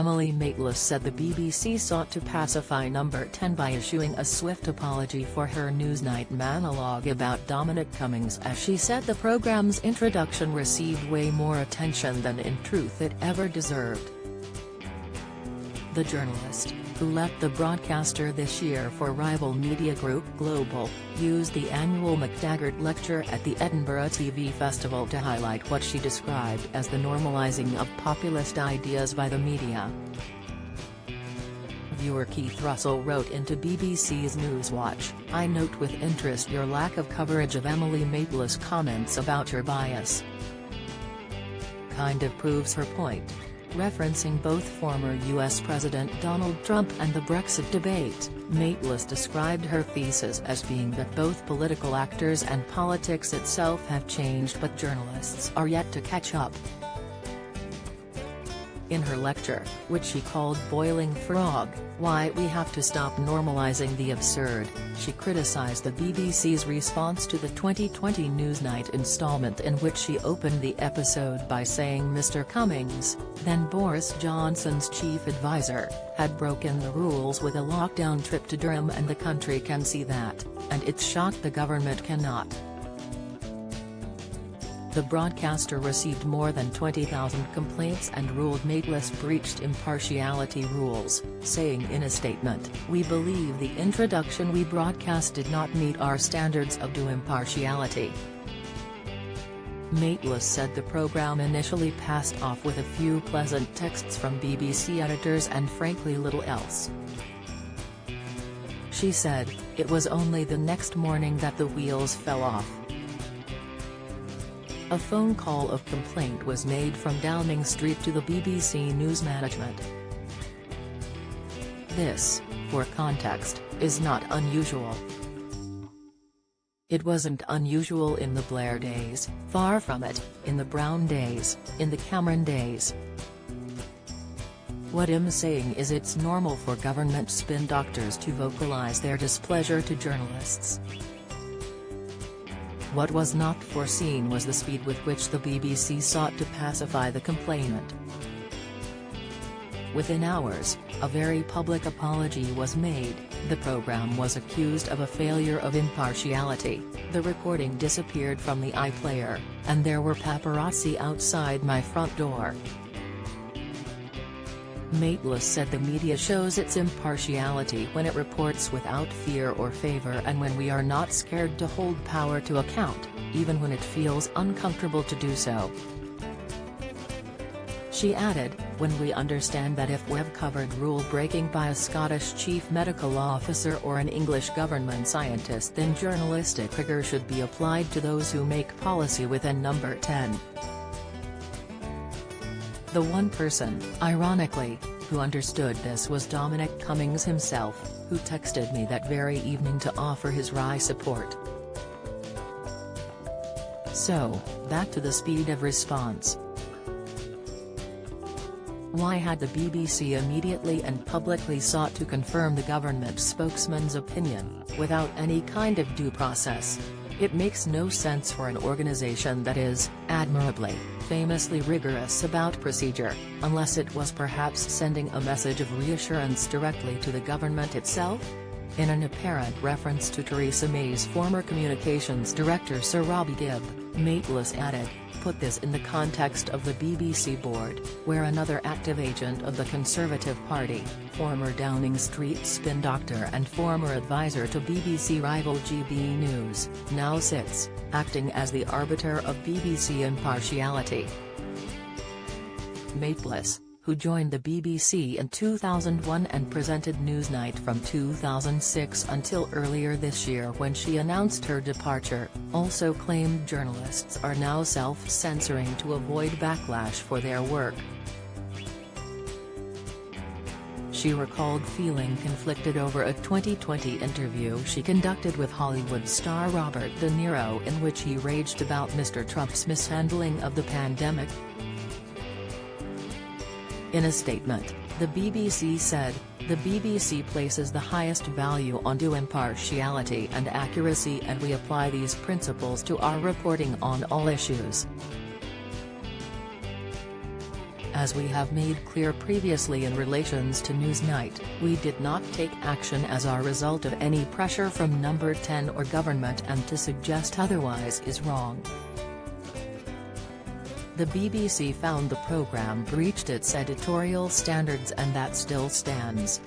Emily Maitlis said the BBC sought to pacify Number 10 by issuing a swift apology for her Newsnight monologue about Dominic Cummings, as she said the programme's introduction received way more attention than in truth it ever deserved. The journalist, who left the broadcaster this year for rival media group Global, used the annual MacTaggart Lecture at the Edinburgh TV Festival to highlight what she described as the normalising of populist ideas by the media. Viewer Keith Russell wrote into BBC's Newswatch, "I note with interest your lack of coverage of Emily Maitlis' comments about her bias. Kind of proves her point." Referencing both former US President Donald Trump and the Brexit debate, Maitlis described her thesis as being that both political actors and politics itself have changed, but journalists are yet to catch up. In her lecture, which she called Boiling Frog, Why We Have to Stop Normalizing the Absurd, she criticized the BBC's response to the 2020 Newsnight installment, in which she opened the episode by saying Mr. Cummings, then Boris Johnson's chief advisor, had broken the rules with a lockdown trip to Durham, and the country can see that, and it's shocked the government cannot. The broadcaster received more than 20,000 complaints and ruled Maitlis breached impartiality rules, saying in a statement, "We believe the introduction we broadcast did not meet our standards of due impartiality." Maitlis said the programme initially passed off with a few pleasant texts from BBC editors and frankly little else. She said, "It was only the next morning that the wheels fell off. A phone call of complaint was made from Downing Street to the BBC News management. This, for context, is not unusual. It wasn't unusual in the Blair days, far from it, in the Brown days, in the Cameron days. What I'm saying is it's normal for government spin doctors to vocalise their displeasure to journalists. What was not foreseen was the speed with which the BBC sought to pacify the complainant. Within hours, a very public apology was made, the programme was accused of a failure of impartiality, the recording disappeared from the iPlayer, and there were paparazzi outside my front door." Maitlis said the media shows its impartiality when it reports without fear or favour, and when we are not scared to hold power to account, even when it feels uncomfortable to do so. She added, "When we understand that if we've covered rule-breaking by a Scottish chief medical officer or an English government scientist, then journalistic rigour should be applied to those who make policy within Number 10. The one person, ironically, who understood this was Dominic Cummings himself, who texted me that very evening to offer his wry support." So, back to the speed of response. Why had the BBC immediately and publicly sought to confirm the government spokesman's opinion, without any kind of due process? It makes no sense for an organisation that is, admirably, famously rigorous about procedure, unless it was perhaps sending a message of reassurance directly to the government itself? In an apparent reference to Theresa May's former communications director Sir Robbie Gibb, Maitlis added, "Put this in the context of the BBC board, where another active agent of the Conservative Party, former Downing Street spin doctor and former advisor to BBC rival GB News, now sits, acting as the arbiter of BBC impartiality." Maitlis, who joined the BBC in 2001 and presented Newsnight from 2006 until earlier this year when she announced her departure, also claimed journalists are now self-censoring to avoid backlash for their work. She recalled feeling conflicted over a 2020 interview she conducted with Hollywood star Robert De Niro, in which he raged about Mr. Trump's mishandling of the pandemic. In a statement, the BBC said, "The BBC places the highest value on due impartiality and accuracy, and we apply these principles to our reporting on all issues." As we have made clear previously in relations to Newsnight, we did not take action as a result of any pressure from Number 10 or government, and to suggest otherwise is wrong. The BBC found the programme breached its editorial standards, and that still stands.